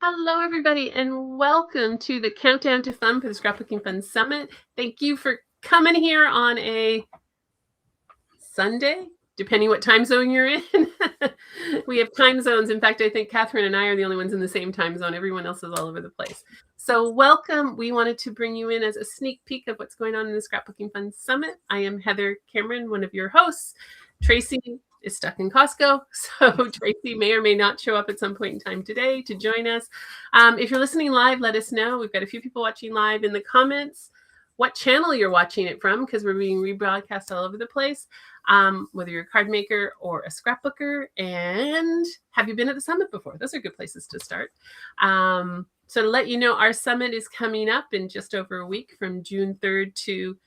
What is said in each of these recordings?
Hello, everybody, and welcome to the Countdown to Fun for the Scrapbooking Fun Summit. Thank you for coming here on a Sunday, depending what time zone you're in. We have time zones. In fact, I think Katherine and I are the only ones in the same time zone. Everyone else is all over the place. So welcome. We wanted to bring you in as a sneak peek of what's going on in the Scrapbooking Fun Summit. I am Heather Cameron, one of your hosts. Tracy is stuck in Costco, so Tracy may or may not show up at some point in time today to join us. If you're listening live, let us know. We've got a few people watching live in the comments what channel you're watching it from, because we're being rebroadcast all over the place, whether you're a card maker or a scrapbooker, and have you been at the summit before? Those are good places to start. So to let you know, our summit is coming up in just over a week from June 3rd to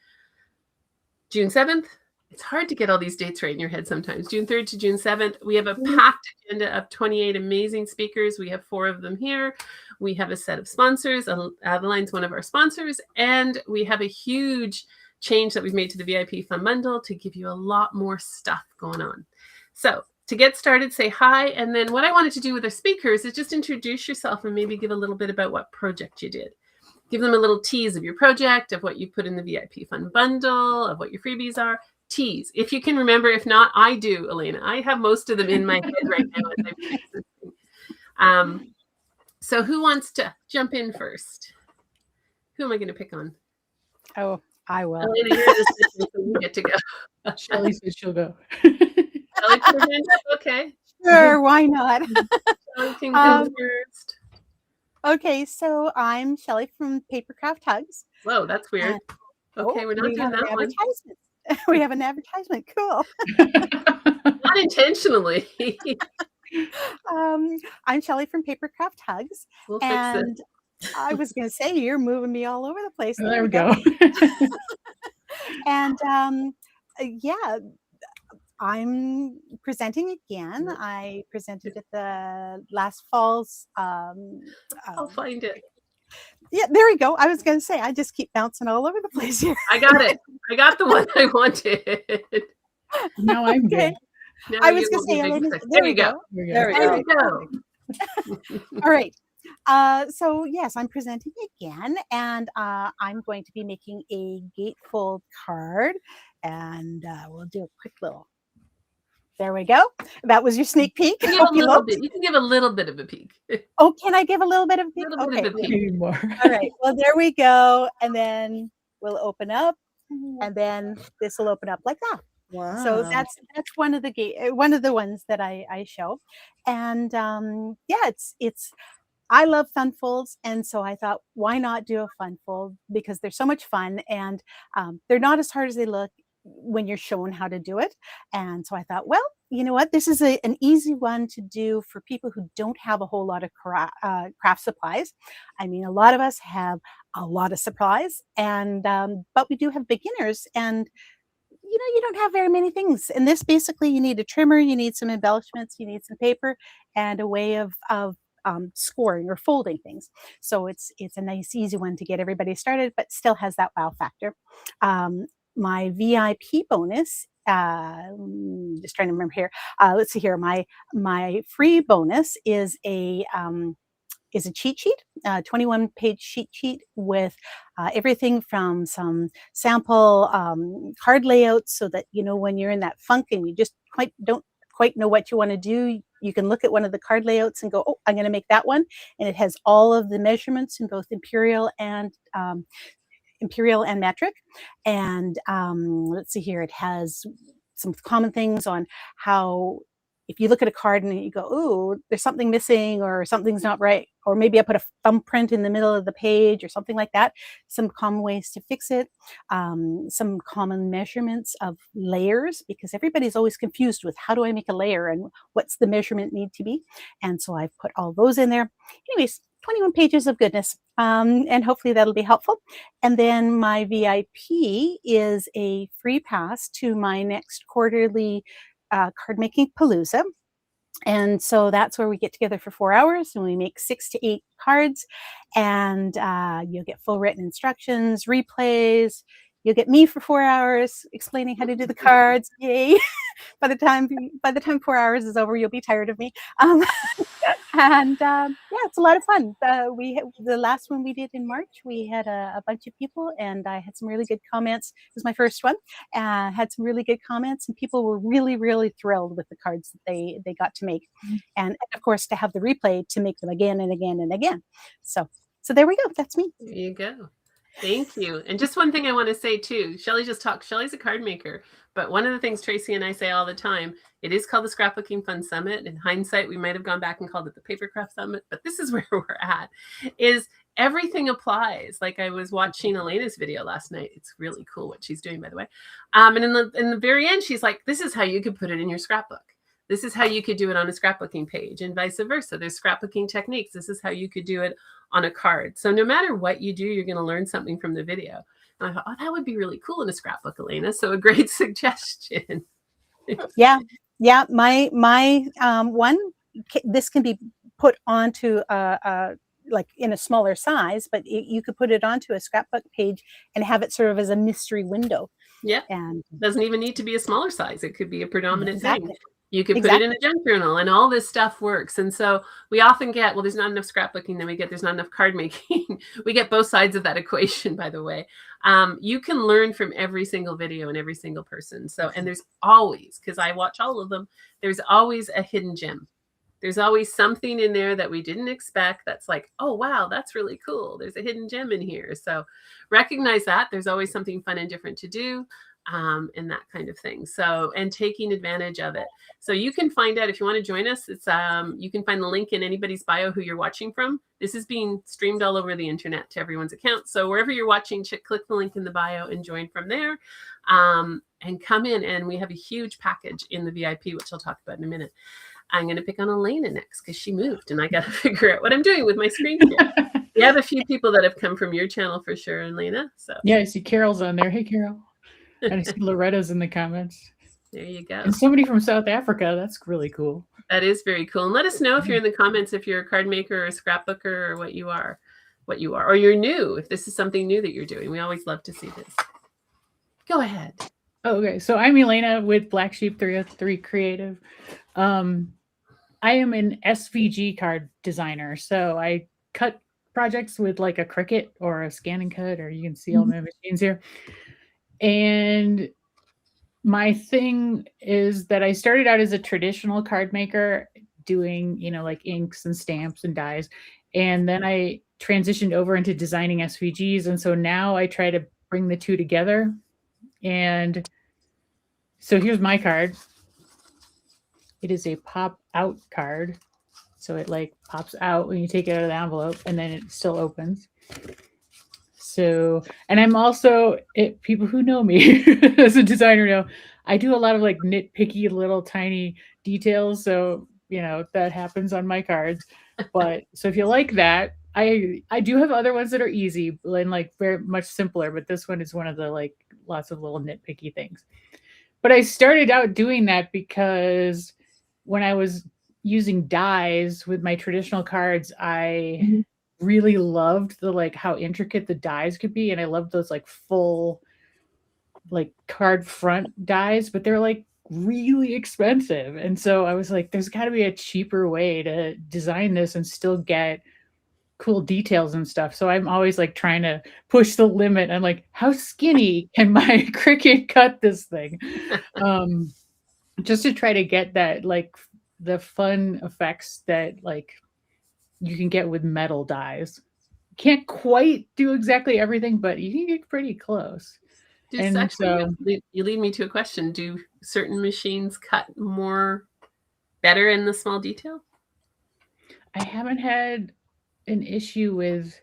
June 7th. It's hard to get all these dates right in your head sometimes. June 3rd to June 7th. We have a packed agenda of 28 amazing speakers. We have 4 of them here. We have a set of sponsors. Adeline's one of our sponsors. And we have a huge change that we've made to the VIP Fun Bundle to give you a lot more stuff going on. So to get started, say hi. And then what I wanted to do with our speakers is just introduce yourself and maybe give a little bit about what project you did. Give them a little tease of your project, of what you put in the VIP Fun Bundle, of what your freebies are. Tease. If you can remember, if not, I do, Elena. I have most of them in my head right now as I fix this thing. So who wants to jump in first? Who am I going to pick on? Oh, I will. Elena, you're the assistant, so you get to go. Shelley said she'll go. Shelley put her hand up? Okay. Sure, why not? Shelley can go first. Okay, so I'm Shelley from Papercraft Hugs. Whoa, that's weird. Okay, we're not doing that one. We have an advertisement. Cool. Not intentionally. I'm Shelley from Papercraft Hugs. We'll fix it. I was going to say, you're moving me all over the place. There we go. And yeah, I'm presenting again. I presented at the last fall's. I'll find it. Yeah, there we go. I was going to say, I just keep bouncing all over the place here. I got it. I got the one I wanted. Now I'm good. Now I was going to say, Elena, there we go. There we go. All right. So yes, I'm presenting again, and I'm going to be making a gatefold card, and we'll do a quick little. There we go. That was your sneak peek. You can give a little bit of a peek. Oh, can I give a little bit of a peek? Okay. More. All right. Well, there we go. And then we'll open up, and then this will open up like that. Wow. So that's one of the ones that I show, and yeah, it's. I love fun folds, and so I thought, why not do a fun fold, because they're so much fun, and they're not as hard as they look when you're shown how to do it. And so I thought, well, you know what, this is an easy one to do for people who don't have a whole lot of craft supplies. I mean, a lot of us have a lot of supplies, and but we do have beginners, and you don't have very many things. And this, basically, you need a trimmer, you need some embellishments, you need some paper, and a way of scoring or folding things. So it's a nice, easy one to get everybody started, but still has that wow factor. My VIP bonus, just trying to remember here. Let's see here. My free bonus is a cheat sheet, 21-page cheat sheet with everything from some sample card layouts, so that when you're in that funk and you just don't quite know what you want to do, you can look at one of the card layouts and go, oh, I'm going to make that one. And it has all of the measurements in both imperial and metric. And let's see here, it has some common things on how, if you look at a card and you go, oh, there's something missing, or something's not right, or maybe I put a thumbprint in the middle of the page or something like that, some common ways to fix it, some common measurements of layers, because everybody's always confused with how do I make a layer and what's the measurement need to be. And so I've put all those in there. Anyways, 21 pages of goodness, and hopefully that'll be helpful. And then my VIP is a free pass to my next quarterly card making palooza. And so that's where we get together for 4 hours and we make 6 to 8 cards, and you'll get full written instructions, replays. You'll get me for 4 hours explaining how to do the cards. Yay! by the time 4 hours is over, you'll be tired of me. And yeah, it's a lot of fun. The last one we did in March, we had a bunch of people, and I had some really good comments. It was my first one. Had some really good comments, and people were really, really thrilled with the cards that they got to make, and of course to have the replay to make them again and again and again. So there we go. That's me. There you go. Thank you. And just one thing I want to say too, Shelley just talked. Shelley's a card maker, but one of the things Tracy and I say all the time, it is called the Scrapbooking Fun Summit. In hindsight, we might have gone back and called it the Papercraft Summit, but this is where we're at, is everything applies. Like I was watching Elena's video last night. It's really cool what she's doing, by the way. And in the very end, she's like, this is how you could put it in your scrapbook. This is how you could do it on a scrapbooking page, and vice versa. There's scrapbooking techniques. This is how you could do it on a card. So no matter what you do, you're going to learn something from the video. And I thought, oh, that would be really cool in a scrapbook, Elena. So a great suggestion. Yeah. My one, this can be put onto like in a smaller size, but you could put it onto a scrapbook page and have it serve as a mystery window. Yeah. And doesn't even need to be a smaller size. It could be a predominant exactly. thing. You could put it in a junk journal, and all this stuff works. And so we often get, well, there's not enough scrapbooking. Then we get, there's not enough card making. We get both sides of that equation, by the way. You can learn from every single video and every single person. So, and there's always, because I watch all of them, there's always a hidden gem. There's always something in there that we didn't expect that's like, oh, wow, that's really cool. There's a hidden gem in here. So recognize that. There's always something fun and different to do. And that kind of thing. So, and taking advantage of it. So you can find out if you want to join us. It's you can find the link in anybody's bio who you're watching from. This is being streamed all over the internet to everyone's account. So wherever you're watching, click the link in the bio and join from there. And come in, and we have a huge package in the VIP, which I'll talk about in a minute. I'm going to pick on Elena next because she moved, and I got to figure out what I'm doing with my screen here. We have a few people that have come from your channel for sure, Elena. So yeah, I see Carol's on there. Hey, Carol. And I see Loretta's in the comments. There you go. And somebody from South Africa. That's really cool. That is very cool. And let us know if you're in the comments, if you're a card maker or a scrapbooker or what you are, or you're new, if this is something new that you're doing. We always love to see this. Go ahead. Oh, okay. So I'm Elena with Black Sheep 303 Creative. I am an SVG card designer. So I cut projects with like a Cricut or a scan and cut, or you can see all my machines here. And my thing is that I started out as a traditional card maker doing, like inks and stamps and dies. And then I transitioned over into designing SVGs. And so now I try to bring the two together. And so here's my card. It is a pop out card. So it like pops out when you take it out of the envelope, and then it still opens. So, and I'm also, people who know me as a designer know, I do a lot of like nitpicky little tiny details. So, that happens on my cards. But so if you like that, I do have other ones that are easy and like very much simpler, but this one is one of the like lots of little nitpicky things. But I started out doing that because when I was using dies with my traditional cards, I really loved the like how intricate the dies could be, and I loved those like full like card front dies, but they're like really expensive. And so I was like, there's got to be a cheaper way to design this and still get cool details and stuff. So I'm always like trying to push the limit. I'm like, how skinny can my Cricut cut this thing? Just to try to get that like the fun effects that like you can get with metal dies. Can't quite do exactly everything, but you can get pretty close. You lead me to a question. Do certain machines cut better in the small detail? I haven't had an issue with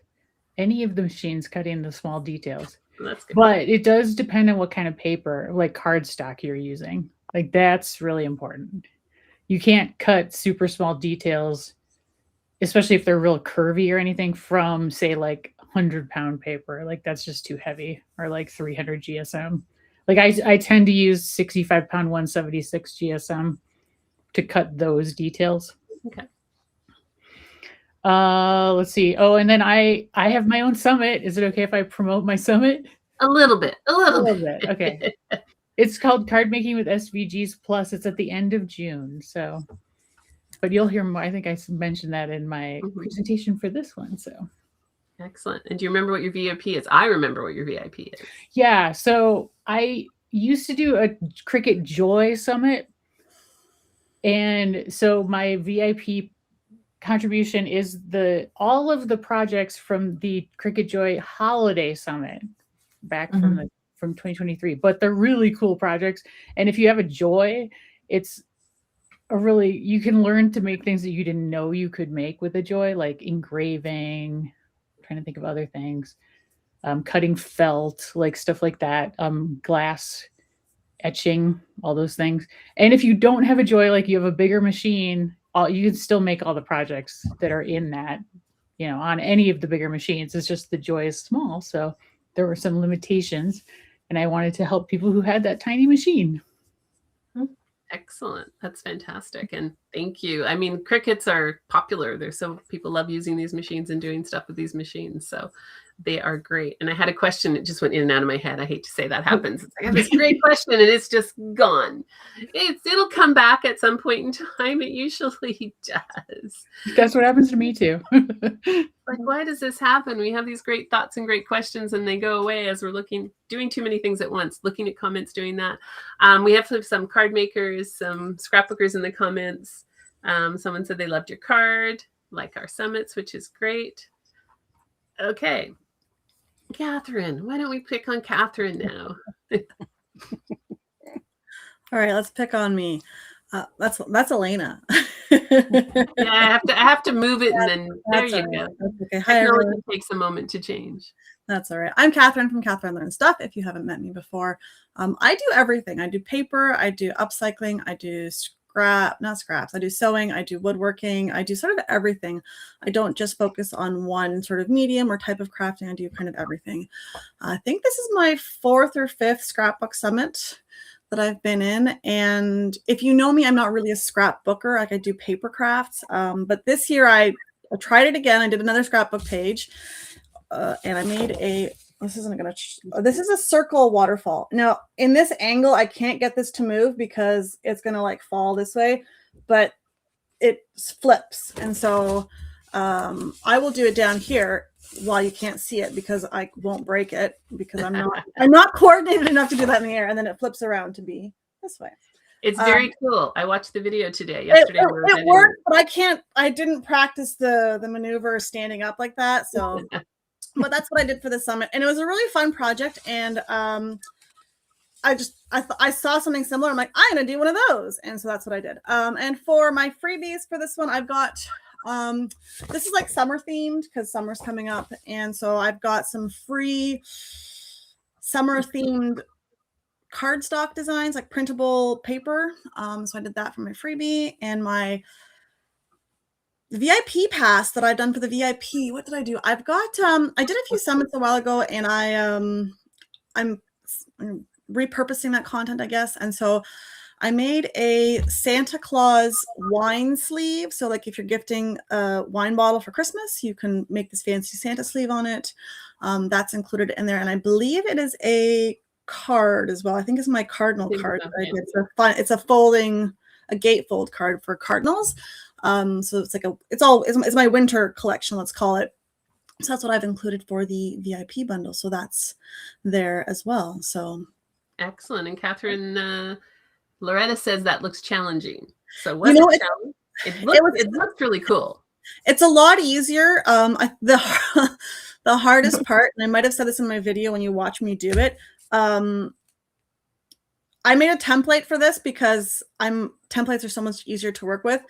any of the machines cutting the small details. That's good. But it does depend on what kind of paper, like cardstock you're using. Like that's really important. You can't cut super small details, especially if they're real curvy or anything, from say like 100-pound paper. Like that's just too heavy, or like 300 GSM. Like I tend to use 65-pound 176 GSM to cut those details. Okay. Let's see. Oh, and then I have my own summit. Is it okay if I promote my summit? A little bit. A A little little bit. bit. Okay. It's called Card Making with SVGs Plus. It's at the end of June. So, but you'll hear more. I think I mentioned that in my presentation for this one. So excellent. And do you remember what your VIP is? I remember what your VIP is. Yeah. So I used to do a Cricut Joy Summit. And so my VIP contribution is all of the projects from the Cricut Joy Holiday Summit back from 2023. But they're really cool projects. And if you have a Joy, it's you can learn to make things that you didn't know you could make with a Joy, like engraving. I'm trying to think of other things. Cutting felt, like stuff like that, glass etching, all those things. And if you don't have a Joy, like you have a bigger machine, you can still make all the projects that are in that, on any of the bigger machines. It's just the Joy is small. So there were some limitations, and I wanted to help people who had that tiny machine. Excellent. That's fantastic. And thank you. I mean, Cricuts are popular. People love using these machines and doing stuff with these machines. So they are great. And I had a question. It just went in and out of my head. I hate to say that happens. I have this great question and it's just gone. It'll come back at some point in time. It usually does. That's what happens to me too. Like, why does this happen? We have these great thoughts and great questions and they go away as we're doing too many things at once, looking at comments, doing that. We have some card makers, some scrapbookers in the comments. Someone said they loved your card, like our summits, which is great. Okay. Katherine, why don't we pick on Katherine now? All right, let's pick on me. That's Elena. Yeah, I have to move it, and then there you go. Okay. Hi, everyone. It takes a moment to change. That's all right. I'm Katherine from Katherine Learns Stuff. If you haven't met me before, I do everything. I do paper. I do upcycling. I do not scraps. I do sewing. I do woodworking. I do sort of everything. I don't just focus on one sort of medium or type of crafting. I do kind of everything. I think this is my 4th or 5th scrapbook summit that I've been in. And if you know me, I'm not really a scrapbooker. Like I do paper crafts. But this year I tried it again. I did another scrapbook page and I made this is a circle waterfall. Now in this angle, I can't get this to move because it's going to like fall this way, but it flips. And so I will do it down here while you can't see it because I won't break it because I'm not coordinated enough to do that in the air. And then it flips around to be this way. It's very cool. I watched the video yesterday. It worked, but I didn't practice the maneuver standing up like that. So, but that's what I did for the summit. And it was a really fun project. And I saw something similar. I'm like, I'm going to do one of those. And so that's what I did. And for my freebies for this one, I've got this is like summer themed because summer's coming up, and so I've got some free summer themed cardstock designs, like printable paper. So I did that for my freebie. And my VIP pass that I've done for the VIP. What did I do? I've got I did a few summits a while ago, and I'm repurposing that content, I guess. And so I made a Santa Claus wine sleeve. So like if you're gifting a wine bottle for Christmas, you can make this fancy Santa sleeve on it. That's included in there. And I believe it is a card as well. I think it's my cardinal card. It's a gatefold card for cardinals. So it's like it's my winter collection, let's call it. So that's what I've included for the VIP bundle. So that's there as well. So excellent. And Katherine, Loretta says that looks challenging. So what's the challenge? It looks really cool. It's a lot easier. The hardest part, and I might have said this in my video when you watch me do it. I made a template for this because templates are so much easier to work with.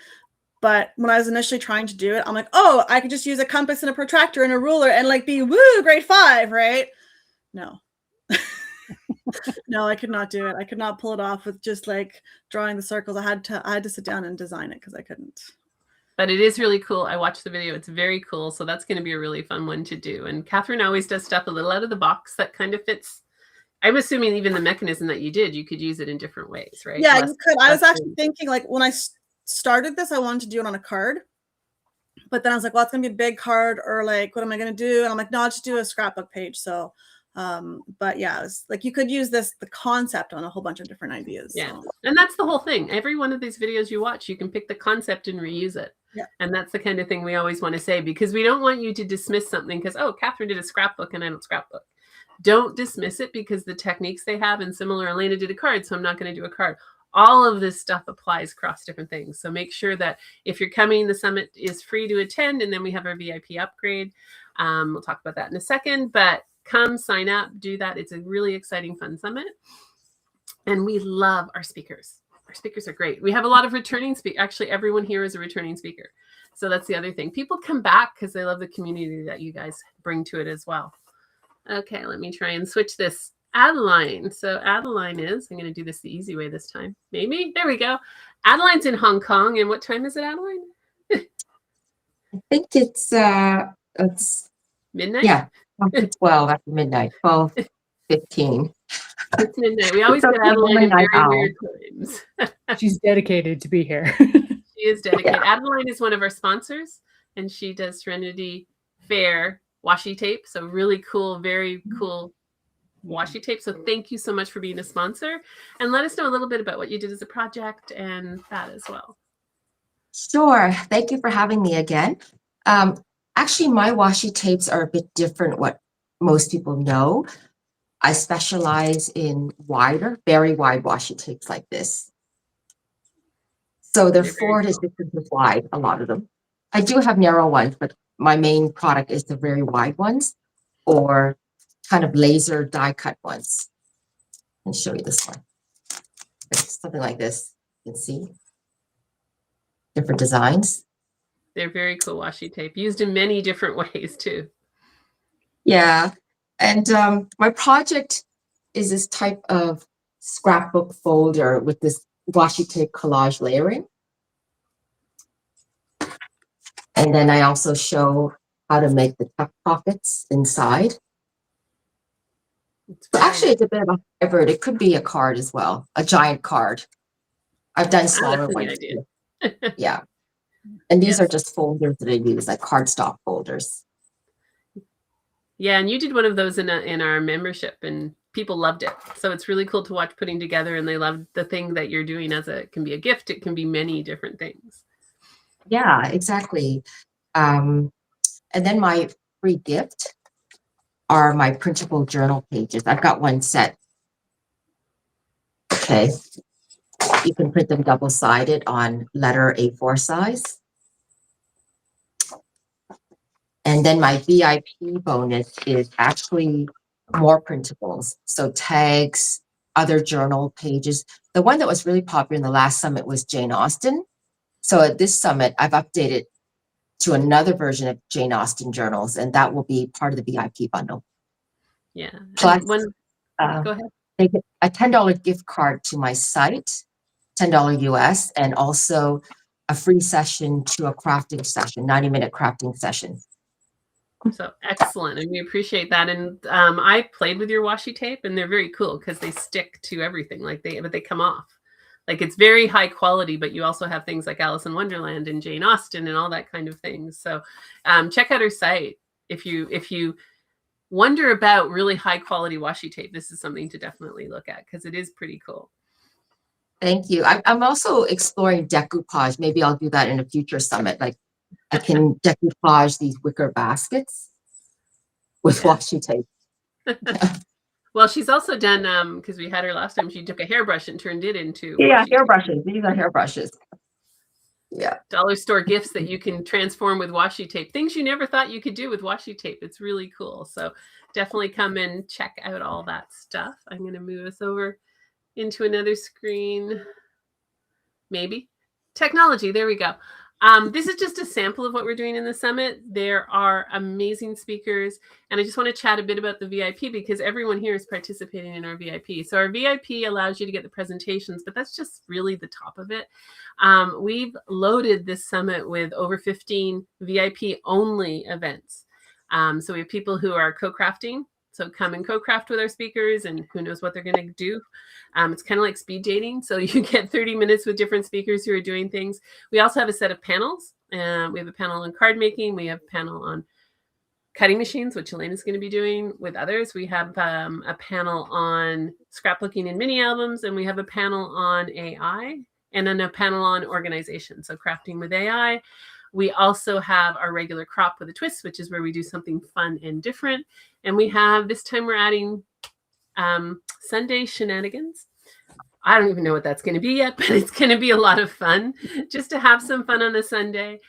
But when I was initially trying to do it, I'm like, oh, I could just use a compass and a protractor and a ruler and like be grade 5, right? No. No, I could not do it. I could not pull it off with just like drawing the circles. I had to sit down and design it because I couldn't. But it is really cool. I watched the video. It's very cool. So that's going to be a really fun one to do. And Katherine always does stuff a little out of the box that kind of fits. I'm assuming even the mechanism that you did, you could use it in different ways, right? Yeah, you could. I was actually thinking like when I started this, I wanted to do it on a card. But then I was like, well, it's going to be a big card or like, what am I going to do? And I'm like, no, I'll just do a scrapbook page. So But yeah, it's like you could use the concept on a whole bunch of different ideas. Yeah. So. And that's the whole thing. Every one of these videos you watch, you can pick the concept and reuse it. Yeah. And that's the kind of thing we always want to say, because we don't want you to dismiss something because, oh, Katherine did a scrapbook and I don't scrapbook. Don't dismiss it because the techniques they have, and similar, Elena did a card, so I'm not going to do a card. All of this stuff applies across different things. So make sure that if you're coming, the summit is free to attend, and then we have our VIP upgrade. We'll talk about that in a second, but come sign up, do that. It's a really exciting, fun summit. And we love our speakers. Our speakers are great. We have a lot of returning speakers. Actually, everyone here is a returning speaker. So that's the other thing. People come back because they love the community that you guys bring to it as well. Okay, let me try and switch this. Adeline. So Adeline is, I'm going to do this the easy way this time. Maybe. There we go. Adeline's in Hong Kong. And what time is it, Adeline? I think it's midnight? Yeah, 12 after midnight, 12:15. It's midnight. We always So get she's a Adeline at midnight very owl. weird times. She's dedicated to be here. She is dedicated. Yeah. Adeline is one of our sponsors, and she does Serenity Fair washi tape. So really cool, very cool washi tape. So thank you so much for being a sponsor, and let us know a little bit about what you did as a project and that as well. Sure. Thank you for having me again. Actually, my washi tapes are a bit different what most people know. I specialize in wider, very wide washi tapes like this. So they're They're 4 very to 6 inches wide, a lot of them. I do have narrow ones, but my main product is the very wide ones, or kind of laser die cut ones. I'll show you this one. It's something like this. You can see different designs. They're very cool washi tape, used in many different ways too. Yeah, and my project is this type of scrapbook folder with this washi tape collage layering. And then I also show how to make the tuck pockets inside. So actually, it's a bit of a hybrid. It could be a card as well, a giant card. I've done smaller ones. Yeah. And these are just folders that I use, like cardstock folders. Yeah, and you did one of those in our membership, and people loved it. So it's really cool to watch putting together, and they loved the thing that you're doing it can be a gift. It can be many different things. Yeah, exactly. And then my free gift are my printable journal pages. I've got one set. Okay. You can print them double-sided on letter A4 size. And then my VIP bonus is actually more printables. So tags, other journal pages. The one that was really popular in the last summit was Jane Austen. So at this summit, I've updated to another version of Jane Austen journals, and that will be part of the VIP bundle. Yeah. Plus, go ahead. They get a $10 gift card to my site, $10 US, and also a free session to a crafting session, 90-minute crafting session. So excellent, and we appreciate that. And I played with your washi tape, and they're very cool because they stick to everything. But they come off. Like, it's very high quality, but you also have things like Alice in Wonderland and Jane Austen and all that kind of things. So check out her site if you wonder about really high quality washi tape. This is something to definitely look at because it is pretty cool. Thank you. I'm also exploring decoupage. Maybe I'll do that in a future summit. Like, I can decoupage these wicker baskets with washi tape. Well, she's also done, because we had her last time, she took a hairbrush and turned it into hairbrushes. These are hairbrushes. Yeah. Dollar store gifts that you can transform with washi tape. Things you never thought you could do with washi tape. It's really cool. So definitely come and check out all that stuff. I'm going to move us over into another screen. Maybe. Technology. There we go. This is just a sample of what we're doing in the summit. There are amazing speakers, and I just want to chat a bit about the VIP because everyone here is participating in our VIP. So our VIP allows you to get the presentations, but that's just really the top of it. We've loaded this summit with over 15 VIP only events. So we have people who are co-crafting. So come and co-craft with our speakers, and who knows what they're going to do. It's kind of like speed dating. So you get 30 minutes with different speakers who are doing things. We also have a set of panels. We have a panel on card making. We have a panel on cutting machines, which Elena's going to be doing with others. We have a panel on scrapbooking and mini albums, and we have a panel on AI, and then a panel on organization, so crafting with AI. We also have our regular crop with a twist, which is where we do something fun and different. And we have, this time we're adding Sunday shenanigans. I don't even know what that's going to be yet, but it's going to be a lot of fun just to have some fun on a Sunday.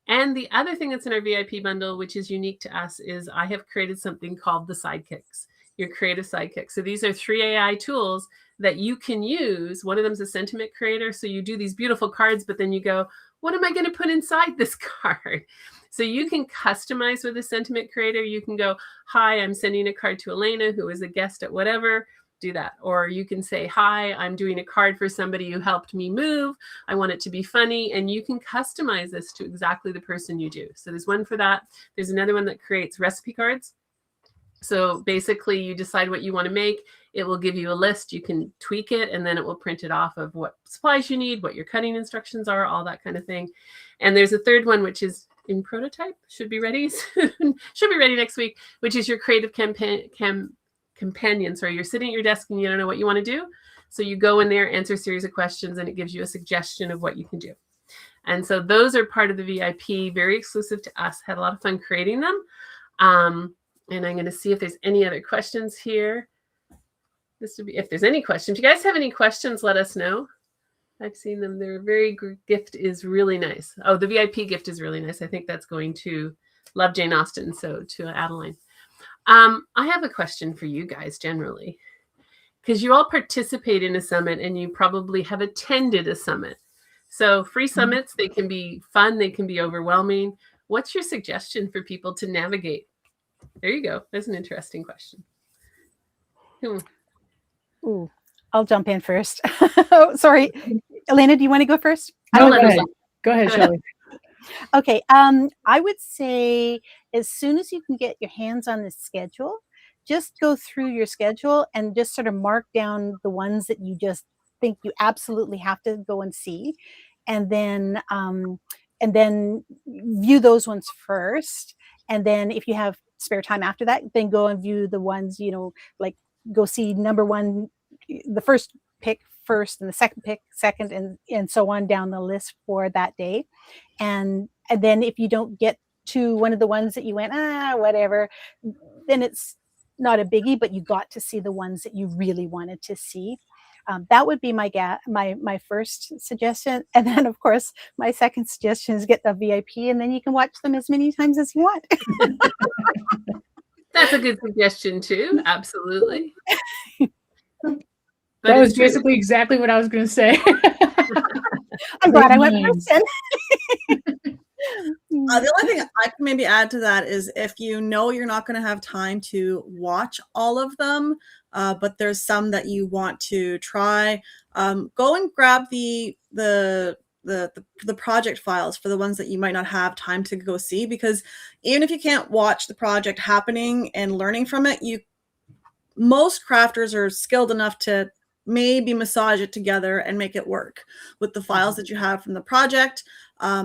And the other thing that's in our VIP bundle, which is unique to us, is I have created something called the sidekicks, your creative sidekicks. So these are 3 AI tools that you can use. One of them is a sentiment creator. So you do these beautiful cards, but then you go, what am I going to put inside this card? So you can customize with a sentiment creator. You can go, hi, I'm sending a card to Elena, who is a guest at whatever. Do that. Or you can say, hi, I'm doing a card for somebody who helped me move. I want it to be funny. And you can customize this to exactly the person you do. So there's one for that. There's another one that creates recipe cards. So basically you decide what you want to make. It will give you a list. You can tweak it, and then it will print it off of what supplies you need, what your cutting instructions are, all that kind of thing. And there's a third one, which is in prototype, should be ready soon, should be ready next week, which is your creative companion. Sorry, you're sitting at your desk and you don't know what you want to do. So you go in there, answer a series of questions, and it gives you a suggestion of what you can do. And so those are part of the VIP, very exclusive to us. Had a lot of fun creating them. And I'm going to see if there's any other questions here. This would be, if there's any questions. If you guys have any questions, let us know. I've seen them. Their very gift is really nice. Oh, the VIP gift is really nice. I think that's going to Love Jane Austen. So to Adeline. I have a question for you guys generally, because you all participate in a summit and you probably have attended a summit. So free summits, they can be fun. They can be overwhelming. What's your suggestion for people to navigate? There you go. That's an interesting question. Ooh, I'll jump in first. Oh, sorry. Elena, do you want to go first? No, go ahead, Shelley. Okay. I would say as soon as you can get your hands on the schedule, just go through your schedule and just sort of mark down the ones that you just think you absolutely have to go and see. And then view those ones first. And then if you have spare time after that, then go and view the ones, like go see number one, the first pick first, and the second pick second, and so on down the list for that day. And then if you don't get to one of the ones that you went, whatever, then it's not a biggie, but you got to see the ones that you really wanted to see. That would be my first suggestion. And then, of course, my second suggestion is get the VIP, and then you can watch them as many times as you want. That's a good suggestion too. Absolutely. That was basically exactly what I was going to say. I'm glad I went first then. The only thing I can maybe add to that is if you know you're not going to have time to watch all of them, but there's some that you want to try, go and grab the project files for the ones that you might not have time to go see, because even if you can't watch the project happening and learning from it, most crafters are skilled enough to maybe massage it together and make it work with the files that you have from the project,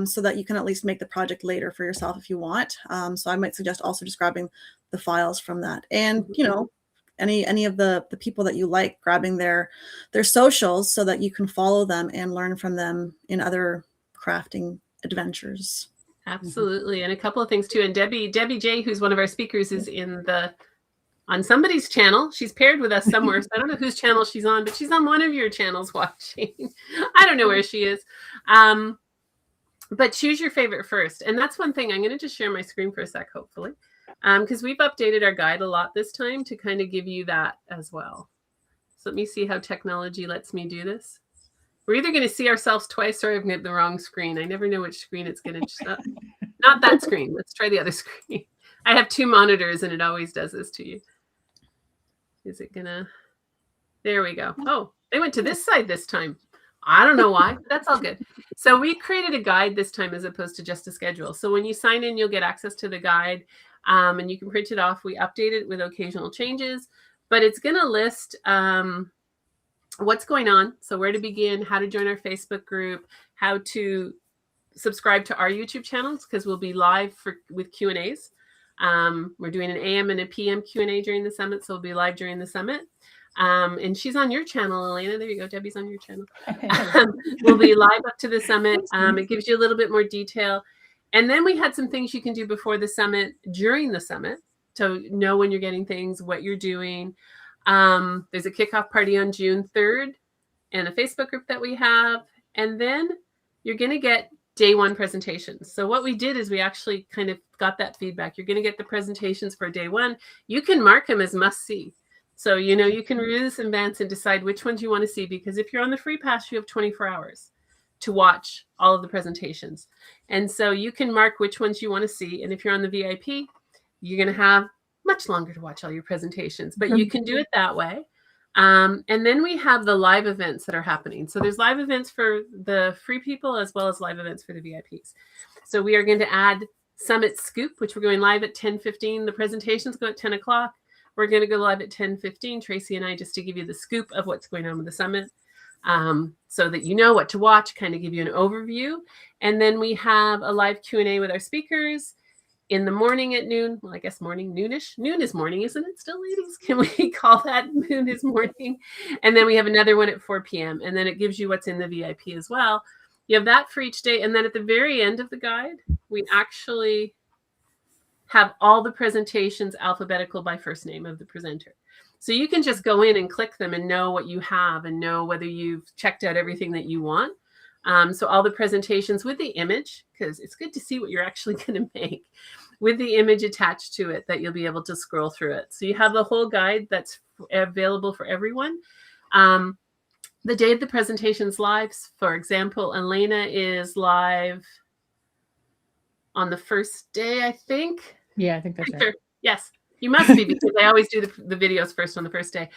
so that you can at least make the project later for yourself if you want. So I might suggest also just grabbing the files from that, and any of the people that you like, grabbing their socials so that you can follow them and learn from them in other crafting adventures. Absolutely. And a couple of things too. And Debbie J, who's one of our speakers, is on somebody's channel. She's paired with us somewhere. So I don't know whose channel she's on, but she's on one of your channels watching. I don't know where she is. But choose your favorite first. And that's one thing. I'm going to just share my screen for a sec, hopefully. Because we've updated our guide a lot this time to kind of give you that as well. So let me see how technology lets me do this. We're either going to see ourselves twice, or I've got the wrong screen. I never know which screen it's going to not that screen. Let's try the other screen. I have 2 monitors and it always does this to you. Is it gonna? There we go. Oh, they went to this side this time. I don't know why. That's all good. So we created a guide this time as opposed to just a schedule. So when you sign in, you'll get access to the guide, and you can print it off. We update it with occasional changes, but it's going to list what's going on. So where to begin, how to join our Facebook group, how to subscribe to our YouTube channels, because we'll be live with Q&As. We're doing an AM and a PM Q&A during the summit, so we'll be live during the summit. And she's on your channel, Elena. There you go. Debbie's on your channel. We'll be live up to the summit. It gives you a little bit more detail. And then we had some things you can do before the summit, during the summit, to know when you're getting things, what you're doing. There's a kickoff party on June 3rd and a Facebook group that we have. And then you're going to get day one presentations. So what we did is we actually kind of got that feedback. You're going to get the presentations for day one. You can mark them as must see. So, you know, you can review this in advance and decide which ones you want to see, because if you're on the free pass, you have 24 hours to watch all of the presentations. And so you can mark which ones you want to see. And if you're on the VIP, you're going to have much longer to watch all your presentations, but you can do it that way. And then we have the live events that are happening. So there's live events for the free people as well as live events for the VIPs. So we are going to add Summit Scoop, which we're going live at 10:15. The presentations go at 10 o'clock. We're going to go live at 10:15, Tracy and I, just to give you the scoop of what's going on with the summit, so that you know what to watch, kind of give you an overview. And then we have a live Q&A with our speakers in the morning at noon. Well, I guess morning, noonish. Noon is morning, isn't it still, ladies? Can we call that noon is morning? And then we have another one at 4 p.m. And then it gives you what's in the VIP as well. You have that for each day. And then at the very end of the guide, we actually have all the presentations alphabetical by first name of the presenter. So you can just go in and click them and know what you have and know whether you've checked out everything that you want. So all the presentations with the image, because it's good to see what you're actually going to make, with the image attached to it, that you'll be able to scroll through it. So you have the whole guide that's available for everyone. The day of the presentation's live, for example, Elena is live on the first day, I think. Yeah, I think that's right. Sure. Yes, you must be, because I always do the videos first on the first day.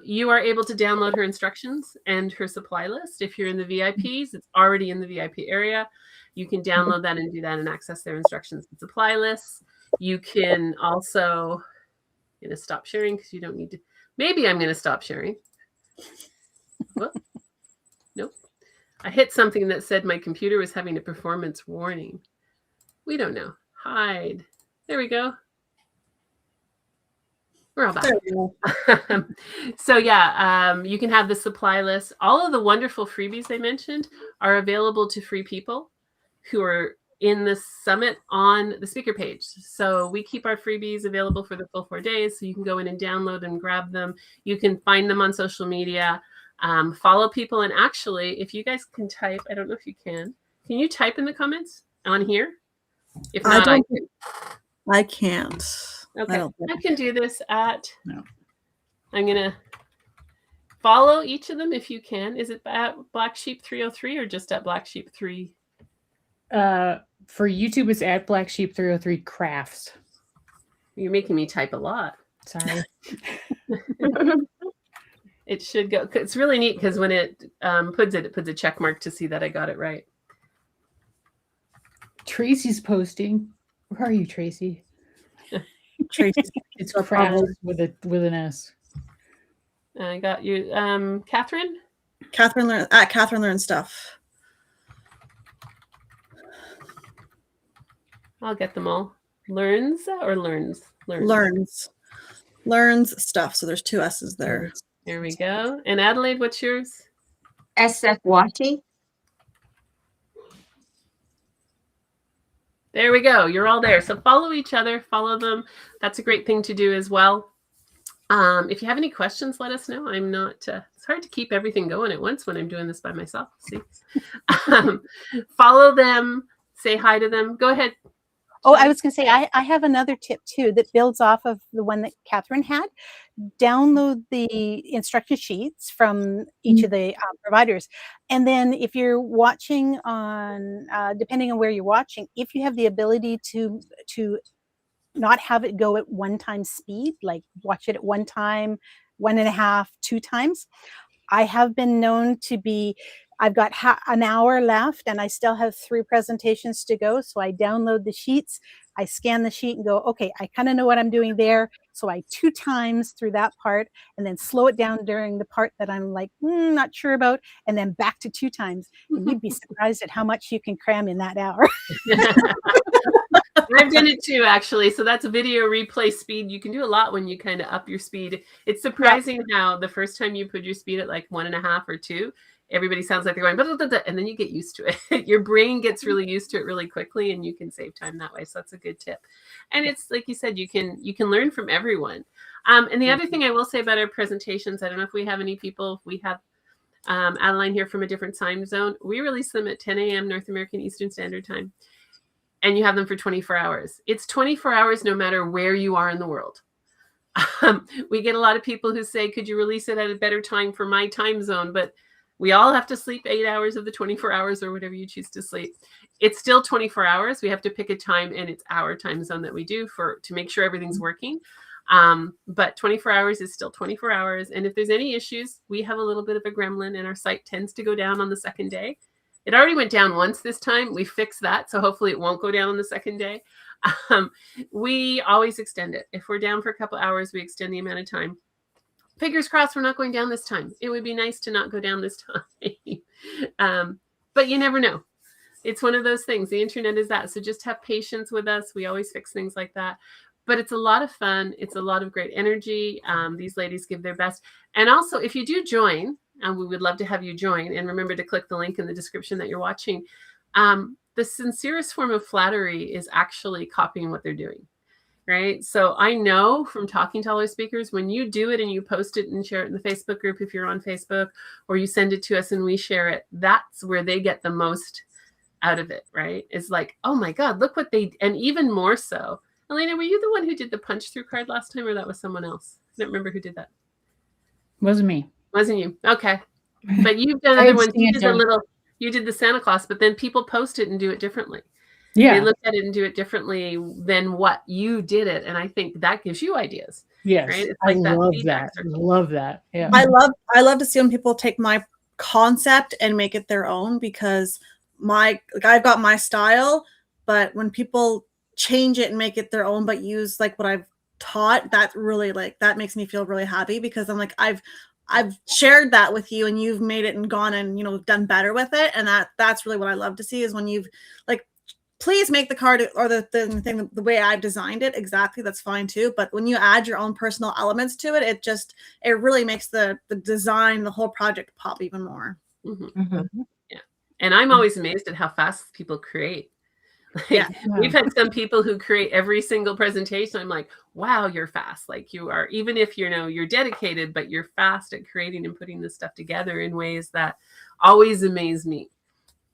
You are able to download her instructions and her supply list. If you're in the VIPs, it's already in the VIP area. You can download that and do that and access their instructions and supply lists. You can also, I'm going to stop sharing because you don't need to. Maybe I'm going to stop sharing. Whoop. Nope. I hit something that said my computer was having a performance warning. We don't know. Hide. There we go. We're all back. So yeah, you can have the supply list. All of the wonderful freebies I mentioned are available to free people who are in the summit on the speaker page. So we keep our freebies available for the full 4 days. So you can go in and download and grab them. You can find them on social media, follow people. And actually, if you guys can type, I don't know if you can you type in the comments on here? If not, I can't. Okay, I can do this at, no. I'm going to follow each of them if you can. Is it at Black Sheep 303 or just at Black Sheep 3? For YouTube, it's at Black Sheep 303 Crafts. You're making me type a lot. Sorry. It should go. It's really neat because when it puts a check mark to see that I got it right. Tracy's posting. Where are you, Tracy? Tracy, it's Crafts with an S. I got you. Katherine? Katherine Learns Stuff. I'll get them all. Learns or learns? Learns Stuff. So there's 2 S's there. There we go. And Adelaide, what's yours? SF Wati. There we go. You're all there. So follow each other, follow them. That's a great thing to do as well. If you have any questions, let us know. I'm not, it's hard to keep everything going at once when I'm doing this by myself. See, follow them, say hi to them. Go ahead. Oh, I was going to say, I have another tip too that builds off of the one that Katherine had. Download the instruction sheets from each of the providers. And then if you're watching on, depending on where you're watching, if you have the ability to not have it go at one time speed, like watch it at one time, 1.5, 2 times. I have been known to be, I've got an hour left and I still have 3 presentations to go. So I download the sheets, I scan the sheet and go, okay, I kind of know what I'm doing there. So I 2 times through that part and then slow it down during the part that I'm like, not sure about, and then back to 2 times. And you'd be surprised at how much you can cram in that hour. I've done it too, actually. So that's video replay speed. You can do a lot when you kind of up your speed. It's surprising how the first time you put your speed at like 1.5 or 2, everybody sounds like they're going, blah, blah, blah, and then you get used to it. Your brain gets really used to it really quickly, and you can save time that way. So that's a good tip. And it's like you said, you can learn from everyone. And the other thing I will say about our presentations, I don't know if we have any people, we have Adeline here from a different time zone. We release them at 10 a.m. North American Eastern Standard Time. And you have them for 24 hours. It's 24 hours no matter where you are in the world. We get a lot of people who say, could you release it at a better time for my time zone? But we all have to sleep 8 hours of the 24 hours or whatever you choose to sleep. It's still 24 hours. We have to pick a time, and it's our time zone that we do to make sure everything's working. But 24 hours is still 24 hours. And if there's any issues, we have a little bit of a gremlin, and our site tends to go down on the second day. It already went down once this time. We fixed that. So hopefully it won't go down on the second day. We always extend it. If we're down for a couple hours, we extend the amount of time. Fingers crossed we're not going down this time. It would be nice to not go down this time. But you never know. It's one of those things. The internet is that. So just have patience with us. We always fix things like that. But it's a lot of fun. It's a lot of great energy. These ladies give their best. And also, if you do join, and we would love to have you join, and remember to click the link in the description that you're watching. The sincerest form of flattery is actually copying what they're doing, right? So I know from talking to all our speakers, when you do it and you post it and share it in the Facebook group, if you're on Facebook, or you send it to us and we share it, that's where they get the most out of it, right? It's like, oh my God, look what they, and even more so. Elena, were you the one who did the punch through card last time, or that was someone else? I don't remember who did that. Wasn't me. Wasn't you? Okay. But you've done other ones. You did the Santa Claus, but then people post it and do it differently. Yeah. They look at it and do it differently than what you did it. And I think that gives you ideas. Yes. Right? It's I like love that. I love that. Yeah. I love to see when people take my concept and make it their own, because I've got my style, but when people change it and make it their own, but use like what I've taught, that really that makes me feel really happy, because I'm like, I've shared that with you and you've made it and gone and done better with it, and that's really what I love to see, is when you've please make the card or the thing the way I've designed it exactly. That's fine too, but when you add your own personal elements to it, it really makes the design, the whole project pop even more. Mm-hmm. Mm-hmm. Yeah, and I'm always amazed at how fast people create. We've had some people who create every single presentation. I'm like, wow, you're fast. Like you are, even if you're dedicated, but you're fast at creating and putting this stuff together in ways that always amaze me.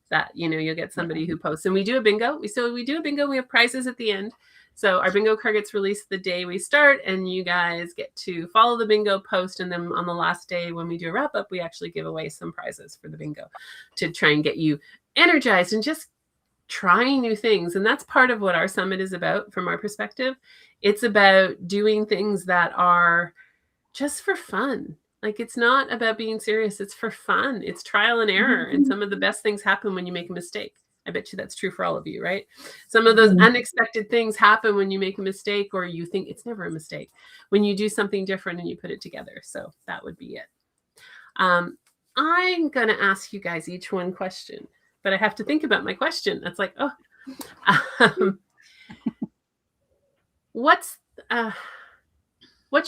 That, you'll get somebody who posts, and we do a bingo. We do a bingo. We have prizes at the end. So our bingo card gets released the day we start, and you guys get to follow the bingo post. And then on the last day, when we do a wrap up, we actually give away some prizes for the bingo to try and get you energized and just trying new things. And that's part of what our summit is about from our perspective. It's about doing things that are just for fun. Like, it's not about being serious. It's for fun. It's trial and error. And some of the best things happen when you make a mistake. I bet you that's true for all of you, right? Some of those unexpected things happen when you make a mistake, or you think it's never a mistake, when you do something different and you put it together. So that would be it. I'm going to ask you guys each one question, but I have to think about my question. That's like, what's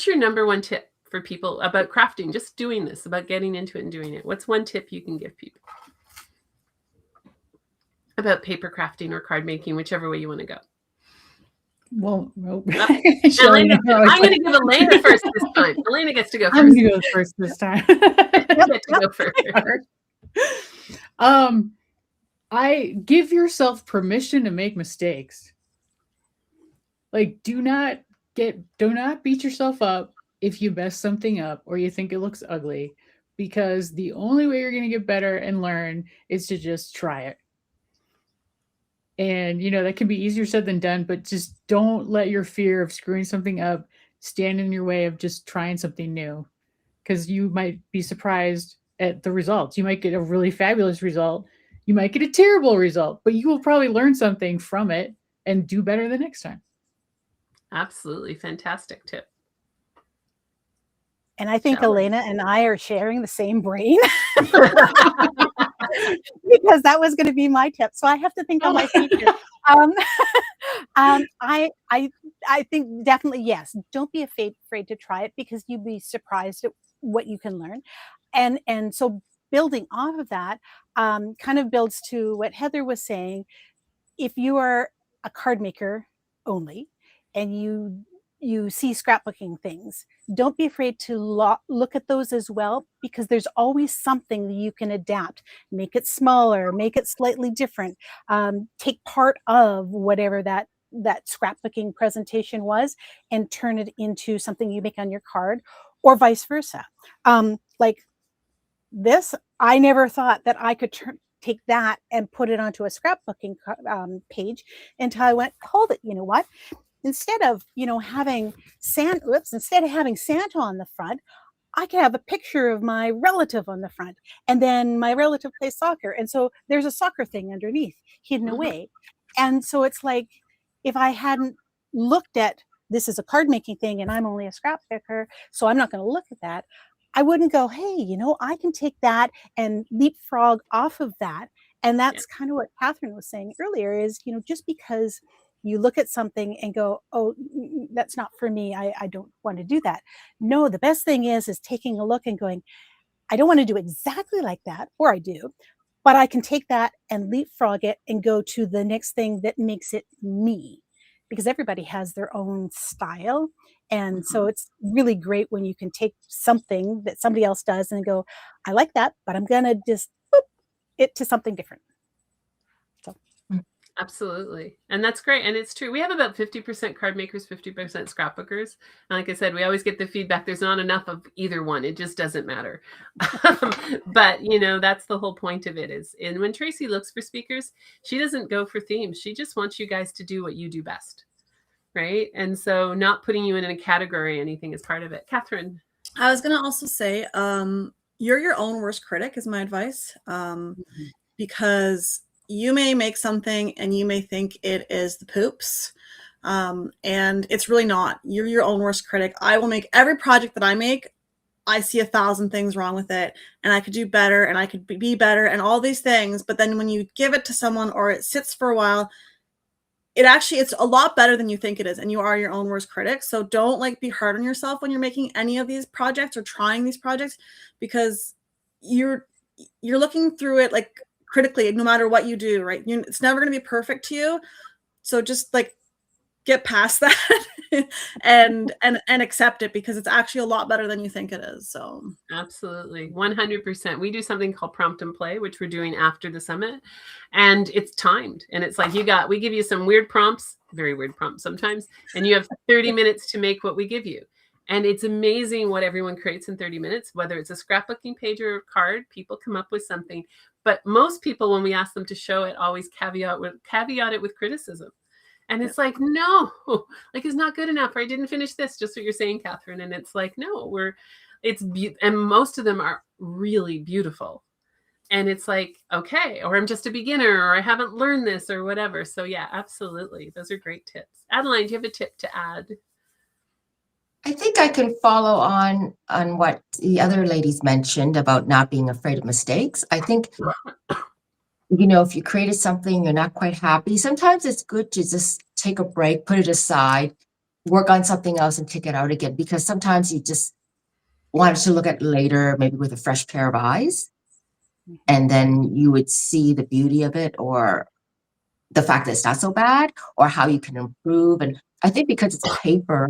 your number one tip for people about crafting, just doing this, about getting into it and doing it? What's one tip you can give people about paper crafting or card making, whichever way you want to go? Well, Elena, I'm going to give Elena first this time. Elena gets to go first. I'm going to go first this time. You get to go first. I give yourself permission to make mistakes. Like, do not beat yourself up if you mess something up or you think it looks ugly, because the only way you're going to get better and learn is to just try it. And, that can be easier said than done, but just don't let your fear of screwing something up stand in your way of just trying something new, because you might be surprised at the results. You might get a really fabulous result. You might get a terrible result, but you will probably learn something from it and do better the next time. Absolutely. Fantastic tip. And I think Shelley. Elena and I are sharing the same brain. because that was going to be my tip. So I have to think on my feet here. I think definitely, yes, don't be afraid to try it, because you'd be surprised at what you can learn. And so building off of that, kind of builds to what Heather was saying. If you are a card maker only and you see scrapbooking things, don't be afraid to look at those as well, because there's always something that you can adapt, make it smaller, make it slightly different, take part of whatever that scrapbooking presentation was and turn it into something you make on your card, or vice versa. Like this, I never thought that I could take that and put it onto a scrapbooking page until I went, hold it, you know what? Instead of having Santa on the front, I can have a picture of my relative on the front, and then my relative plays soccer, and so there's a soccer thing underneath hidden away. And so it's like, if I hadn't looked at this as a card making thing and I'm only a scrapbooker, so I'm not going to look at that, I wouldn't go, hey, I can take that and leapfrog off of that. And that's kind of what Katherine was saying earlier, is just because you look at something and go, oh, that's not for me, I don't want to do that. No, the best thing is taking a look and going, I don't want to do exactly like that, or I do, but I can take that and leapfrog it and go to the next thing that makes it me, because everybody has their own style. And so it's really great when you can take something that somebody else does and go, I like that, but I'm going to just boop it to something different. Absolutely. And that's great. And it's true. We have about 50% card makers, 50% scrapbookers. And like I said, we always get the feedback, there's not enough of either one. It just doesn't matter. But, that's the whole point of it is. And when Tracy looks for speakers, she doesn't go for themes. She just wants you guys to do what you do best. Right. And so not putting you in a category or anything is part of it. Katherine. I was going to also say, you're your own worst critic is my advice. Because you may make something and you may think it is the poops. And it's really not. You're your own worst critic. I will make every project that I make, I see 1,000 things wrong with it, and I could do better, and I could be better, and all these things. But then when you give it to someone or it sits for a while, it's a lot better than you think it is, and you are your own worst critic. So don't be hard on yourself when you're making any of these projects or trying these projects, because you're looking through it critically, no matter what you do, right? It's never going to be perfect to you. So just get past that and accept it, because it's actually a lot better than you think it is. So absolutely. 100%. We do something called prompt and play, which we're doing after the summit, and it's timed. And it's like, we give you some weird prompts, very weird prompts sometimes, and you have 30 minutes to make what we give you. And it's amazing what everyone creates in 30 minutes, whether it's a scrapbooking page or a card, people come up with something. But most people, when we ask them to show it, always caveat it with criticism. And it's like, no, it's not good enough, or I didn't finish this, just what you're saying, Katherine. And it's like, no, and most of them are really beautiful. And it's like, okay, or I'm just a beginner, or I haven't learned this, or whatever. So yeah, absolutely. Those are great tips. Adeline, do you have a tip to add? I think I can follow on what the other ladies mentioned about not being afraid of mistakes. I think, if you created something, you're not quite happy, sometimes it's good to just take a break, put it aside, work on something else and take it out again, because sometimes you just want to look at it later, maybe with a fresh pair of eyes, and then you would see the beauty of it, or the fact that it's not so bad, or how you can improve. And I think because it's paper,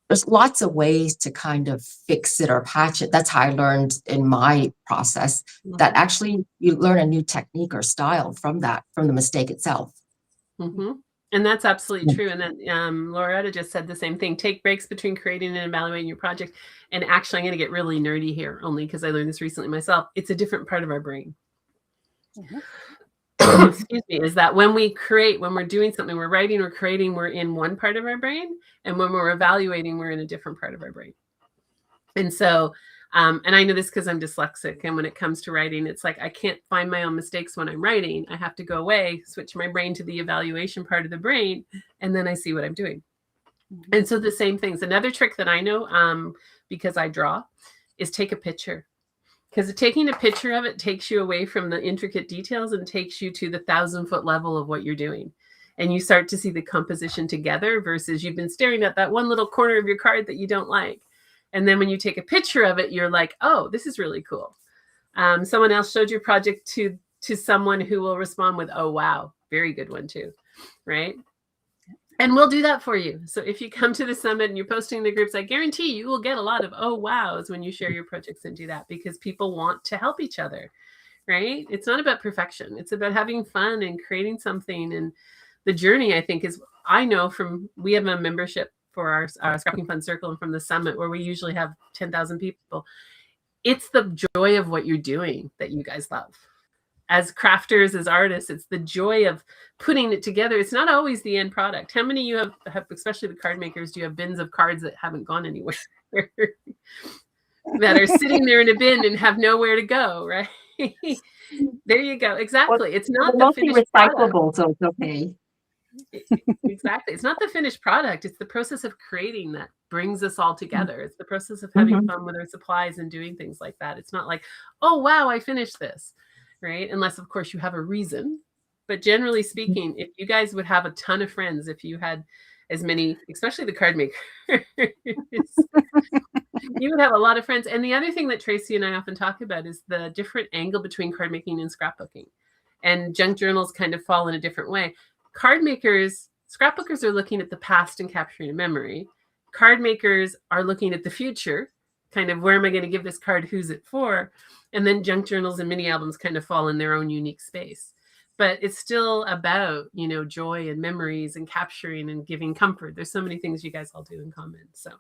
there's lots of ways to kind of fix it or patch it. That's how I learned in my process, that actually you learn a new technique or style from the mistake itself. And that's absolutely true. And then Loretta just said the same thing. Take breaks between creating and evaluating your project. And actually, I'm going to get really nerdy here, only because I learned this recently myself. It's a different part of our brain. Excuse me, is that when we're doing something, we're writing or creating, we're in one part of our brain. And when we're evaluating, we're in a different part of our brain. And so, and I know this because I'm dyslexic. And when it comes to writing, it's like, I can't find my own mistakes when I'm writing. I have to go away, switch my brain to the evaluation part of the brain, and then I see what I'm doing. And so the same things. Another trick that I know, because I draw, is take a picture. Because taking a picture of it takes you away from the intricate details and takes you to the 1,000-foot level of what you're doing. And you start to see the composition together versus you've been staring at that one little corner of your card that you don't like. And then when you take a picture of it, you're like, oh, this is really cool. Someone else showed your project to someone who will respond with, oh, wow, very good one too, right? And we'll do that for you. So if you come to the summit and you're posting in the groups, I guarantee you will get a lot of oh wows when you share your projects and do that, because people want to help each other, right? It's not about perfection. It's about having fun and creating something. And the journey, I think, is, I know from, we have a membership for our Scrapbooking Fun Circle and from the summit where we usually have 10,000 people. It's the joy of what you're doing that you guys love. As crafters, as artists, it's the joy of putting it together. It's not always the end product. How many of you have, especially the card makers, do you have bins of cards that haven't gone anywhere? That are sitting there in a bin and have nowhere to go, right? There you go. Exactly. Well, it's not the mostly finished recyclable, so it's okay. Exactly. It's not the finished product. It's the process of creating that brings us all together. It's the process of having fun with our supplies and doing things like that. It's not like, oh, wow, I finished this, right? Unless, of course, you have a reason. But generally speaking, if you guys would have a ton of friends, if you had as many, especially the card makers, you would have a lot of friends. And the other thing that Tracy and I often talk about is the different angle between card making and scrapbooking. And junk journals kind of fall in a different way. Card makers, scrapbookers are looking at the past and capturing a memory. Card makers are looking at the future, kind of where am I going to give this card, who's it for? And then junk journals and mini albums kind of fall in their own unique space. But it's still about, you know, joy and memories and capturing and giving comfort. There's so many things you guys all do in common. So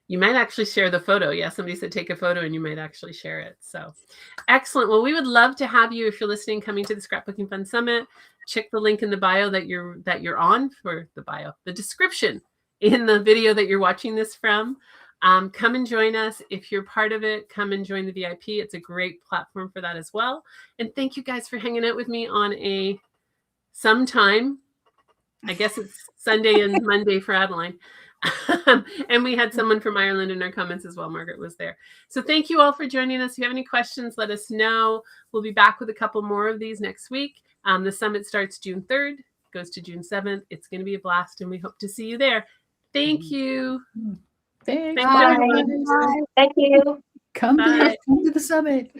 you might actually share the photo. Yeah, somebody said take a photo and you might actually share it. So excellent. Well, we would love to have you, if you're listening, coming to the Scrapbooking Fun Summit. Check the link in the bio that you're on, for the bio, the description in the video that you're watching this from. Come and join us. If you're part of it, come and join the VIP. It's a great platform for that as well. And thank you guys for hanging out with me on a sometime. I guess it's Sunday and Monday for Adeline. And we had someone from Ireland in our comments as well. Margaret was there. So thank you all for joining us. If you have any questions, let us know. We'll be back with a couple more of these next week. The summit starts June 3rd, goes to June 7th. It's going to be a blast, and we hope to see you there. Thank you. Thanks. Thanks, everyone. Bye. Thank you. Come Bye. to the summit.